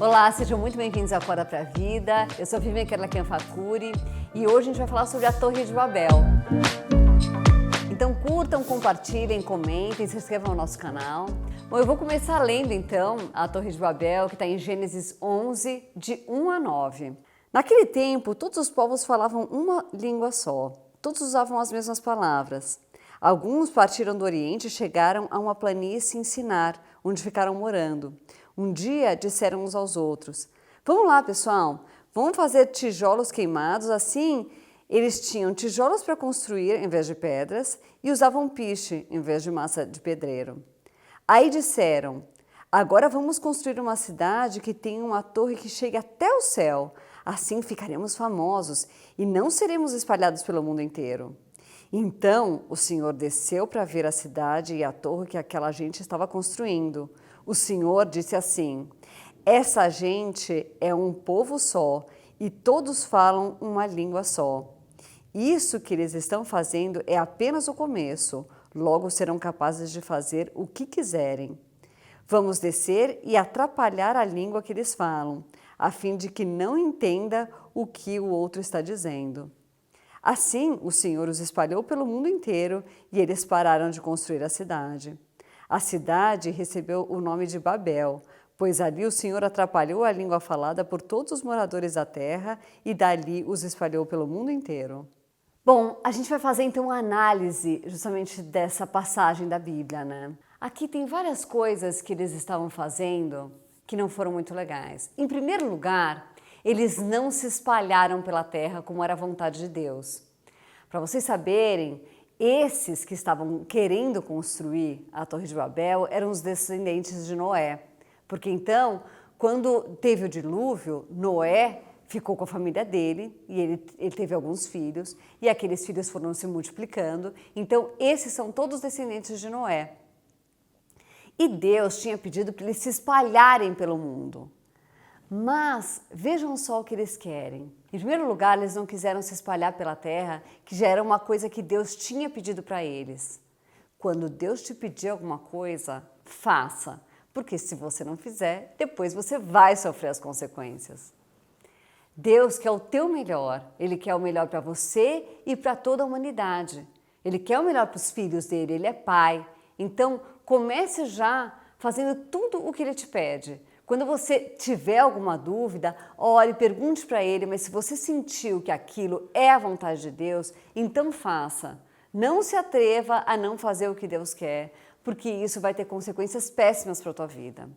Olá, sejam muito bem-vindos ao Acorda pra Vida. Eu sou Vivian Kerlakian-Fakuri e hoje a gente vai falar sobre a Torre de Babel. Então curtam, compartilhem, comentem, se inscrevam no nosso canal. Bom, eu vou começar lendo então a Torre de Babel, que está em Gênesis 11, de 1 a 9. Naquele tempo, todos os povos falavam uma língua só. Todos usavam as mesmas palavras. Alguns partiram do Oriente e chegaram a uma planície em Sinar, onde ficaram morando. Um dia disseram uns aos outros: "Vamos lá, pessoal, vamos fazer tijolos queimados." Assim, eles tinham tijolos para construir em vez de pedras e usavam piche em vez de massa de pedreiro. Aí disseram: "Agora vamos construir uma cidade que tenha uma torre que chegue até o céu. Assim ficaremos famosos e não seremos espalhados pelo mundo inteiro." Então o Senhor desceu para ver a cidade e a torre que aquela gente estava construindo. O Senhor disse assim: "Essa gente é um povo só e todos falam uma língua só. Isso que eles estão fazendo é apenas o começo, logo serão capazes de fazer o que quiserem. Vamos descer e atrapalhar a língua que eles falam, a fim de que não entenda o que o outro está dizendo." Assim, o Senhor os espalhou pelo mundo inteiro e eles pararam de construir a cidade. A cidade recebeu o nome de Babel, pois ali o Senhor atrapalhou a língua falada por todos os moradores da terra e dali os espalhou pelo mundo inteiro. Bom, a gente vai fazer então uma análise justamente dessa passagem da Bíblia, né? Aqui tem várias coisas que eles estavam fazendo que não foram muito legais. Em primeiro lugar, eles não se espalharam pela terra como era a vontade de Deus. Para vocês saberem, esses que estavam querendo construir a Torre de Babel eram os descendentes de Noé. Porque então, quando teve o dilúvio, Noé ficou com a família dele e ele teve alguns filhos e aqueles filhos foram se multiplicando. Então, esses são todos descendentes de Noé. E Deus tinha pedido para eles se espalharem pelo mundo. Mas vejam só o que eles querem. Em primeiro lugar, eles não quiseram se espalhar pela terra, que já era uma coisa que Deus tinha pedido para eles. Quando Deus te pedir alguma coisa, faça, porque se você não fizer, depois você vai sofrer as consequências. Deus quer o teu melhor, Ele quer o melhor para você e para toda a humanidade. Ele quer o melhor para os filhos dele, Ele é Pai. Então, comece já fazendo tudo o que Ele te pede. Quando você tiver alguma dúvida, ore, pergunte para Ele, mas se você sentiu que aquilo é a vontade de Deus, então faça. Não se atreva a não fazer o que Deus quer, porque isso vai ter consequências péssimas para a tua vida.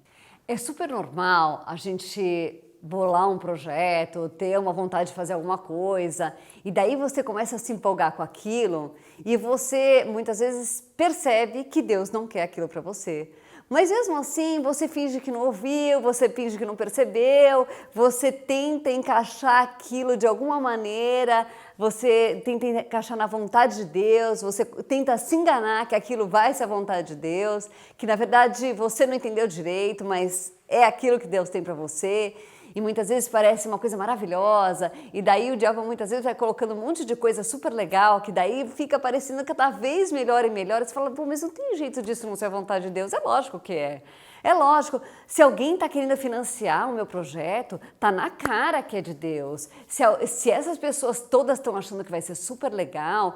É super normal a gente bolar um projeto, ter uma vontade de fazer alguma coisa, e daí você começa a se empolgar com aquilo e você muitas vezes percebe que Deus não quer aquilo para você. Mas mesmo assim, você finge que não ouviu, você finge que não percebeu, você tenta encaixar aquilo de alguma maneira, você tenta encaixar na vontade de Deus, você tenta se enganar que aquilo vai ser a vontade de Deus, que na verdade você não entendeu direito, mas é aquilo que Deus tem para você. E muitas vezes parece uma coisa maravilhosa, e daí o diabo muitas vezes vai colocando um monte de coisa super legal, que daí fica parecendo cada vez melhor e melhor, e você fala: "Pô, mas não tem jeito disso não ser a vontade de Deus." É lógico que é. É lógico, se alguém está querendo financiar o meu projeto, tá na cara que é de Deus. Se essas pessoas todas estão achando que vai ser super legal,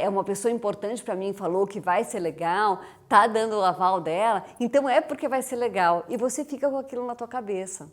é uma pessoa importante para mim, falou que vai ser legal, tá dando o aval dela, então é porque vai ser legal, e você fica com aquilo na tua cabeça.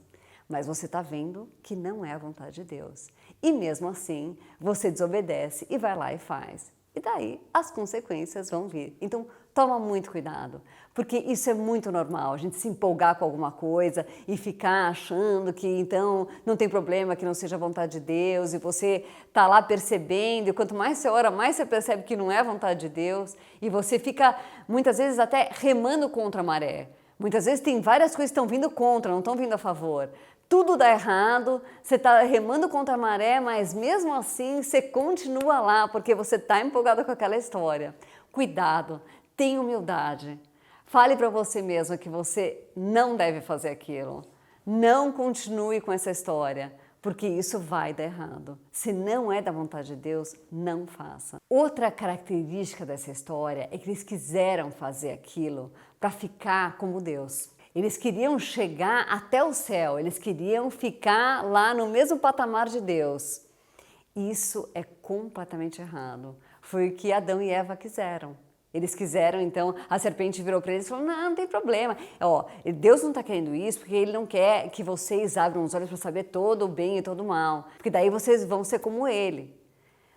Mas você está vendo que não é a vontade de Deus. E mesmo assim, você desobedece e vai lá e faz. E daí as consequências vão vir. Então, toma muito cuidado, porque isso é muito normal, a gente se empolgar com alguma coisa e ficar achando que então não tem problema, que não seja a vontade de Deus, e você está lá percebendo, e quanto mais você ora, mais você percebe que não é a vontade de Deus, e você fica muitas vezes até remando contra a maré. Muitas vezes tem várias coisas que estão vindo contra, não estão vindo a favor. Tudo dá errado, você está remando contra a maré, mas mesmo assim você continua lá, porque você está empolgado com aquela história. Cuidado, tenha humildade. Fale para você mesmo que você não deve fazer aquilo. Não continue com essa história, porque isso vai dar errado. Se não é da vontade de Deus, não faça. Outra característica dessa história é que eles quiseram fazer aquilo para ficar como Deus. Eles queriam chegar até o céu, eles queriam ficar lá no mesmo patamar de Deus. Isso é completamente errado. Foi o que Adão e Eva quiseram. Eles quiseram, então, a serpente virou para eles e falou, não, não tem problema. Ó, Deus não está querendo isso porque Ele não quer que vocês abram os olhos para saber todo o bem e todo o mal. Porque daí vocês vão ser como Ele.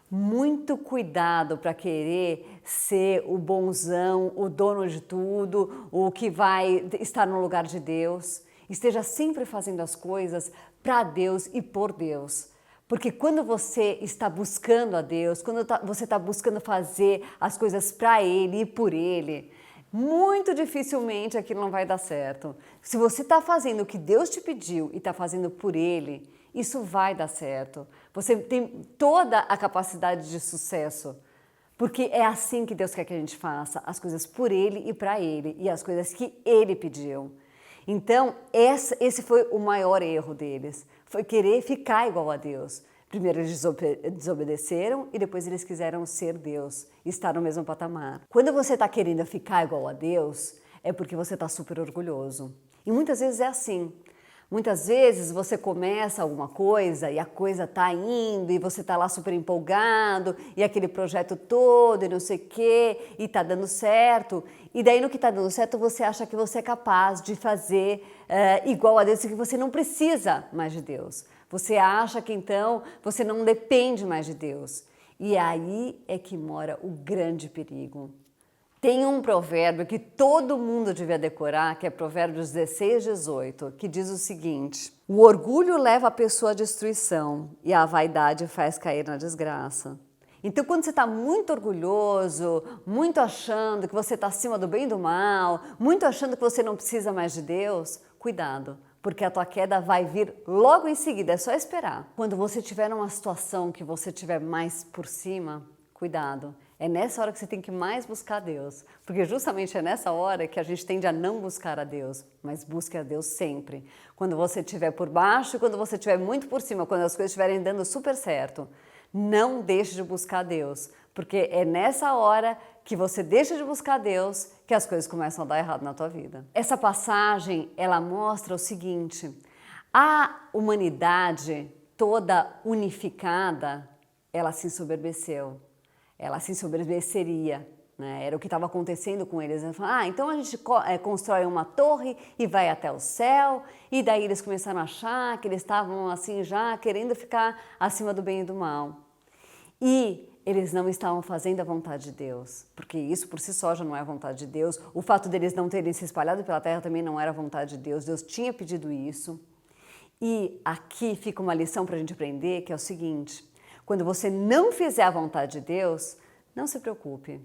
Muito cuidado para querer ser o bonzão, o dono de tudo, o que vai estar no lugar de Deus. Esteja sempre fazendo as coisas para Deus e por Deus. Porque quando você está buscando a Deus, quando você está buscando fazer as coisas para Ele e por Ele, muito dificilmente aquilo não vai dar certo. Se você está fazendo o que Deus te pediu e está fazendo por Ele, isso vai dar certo. Você tem toda a capacidade de sucesso. Porque é assim que Deus quer que a gente faça, as coisas por Ele e para Ele, e as coisas que Ele pediu. Então, esse foi o maior erro deles, foi querer ficar igual a Deus. Primeiro eles desobedeceram e depois eles quiseram ser Deus, estar no mesmo patamar. Quando você está querendo ficar igual a Deus, é porque você está super orgulhoso. E muitas vezes é assim. Muitas vezes você começa alguma coisa e a coisa está indo e você está lá super empolgado e aquele projeto todo e não sei o quê e está dando certo. E daí no que está dando certo você acha que você é capaz de fazer igual a Deus e que você não precisa mais de Deus. Você acha que então você não depende mais de Deus. E aí é que mora o grande perigo. Tem um provérbio que todo mundo devia decorar, que é Provérbios 16, 18, que diz o seguinte: o orgulho leva a pessoa à destruição e a vaidade faz cair na desgraça. Então, quando você está muito orgulhoso, muito achando que você está acima do bem e do mal, muito achando que você não precisa mais de Deus, cuidado, porque a tua queda vai vir logo em seguida, é só esperar. Quando você estiver numa situação que você estiver mais por cima, cuidado. É nessa hora que você tem que mais buscar a Deus, porque justamente é nessa hora que a gente tende a não buscar a Deus, mas busque a Deus sempre. Quando você estiver por baixo, quando você estiver muito por cima, quando as coisas estiverem dando super certo, não deixe de buscar a Deus, porque é nessa hora que você deixa de buscar a Deus que as coisas começam a dar errado na tua vida. Essa passagem, ela mostra o seguinte: a humanidade toda unificada, ela se ensoberbeceu. Ela se ensoberbeceria, né? Era o que estava acontecendo com eles. Eles falaram, então a gente constrói uma torre e vai até o céu, e daí eles começaram a achar que eles estavam assim já querendo ficar acima do bem e do mal. E eles não estavam fazendo a vontade de Deus, porque isso por si só já não é a vontade de Deus. O fato deles não terem se espalhado pela terra também não era a vontade de Deus. Deus tinha pedido isso. E aqui fica uma lição para a gente aprender, que é o seguinte: quando você não fizer a vontade de Deus, não se preocupe.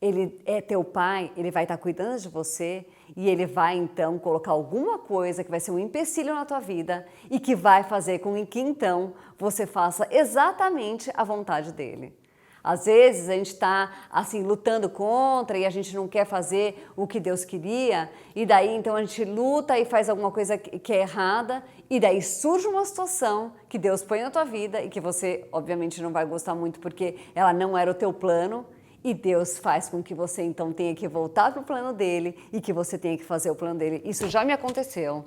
Ele é teu pai, ele vai estar cuidando de você e ele vai então colocar alguma coisa que vai ser um empecilho na tua vida e que vai fazer com que então você faça exatamente a vontade dele. Às vezes a gente está assim lutando contra e a gente não quer fazer o que Deus queria, e daí então a gente luta e faz alguma coisa que é errada, e daí surge uma situação que Deus põe na tua vida e que você obviamente não vai gostar muito porque ela não era o teu plano, e Deus faz com que você então tenha que voltar para o plano dele e que você tenha que fazer o plano dele. Isso já me aconteceu.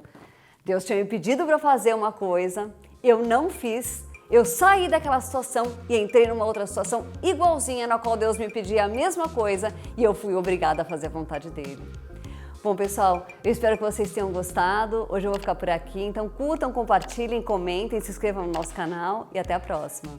Deus tinha me pedido para fazer uma coisa, eu não fiz. Eu saí daquela situação e entrei numa outra situação igualzinha, na qual Deus me pedia a mesma coisa e eu fui obrigada a fazer a vontade dele. Bom, pessoal, eu espero que vocês tenham gostado. Hoje eu vou ficar por aqui, então curtam, compartilhem, comentem, se inscrevam no nosso canal e até a próxima.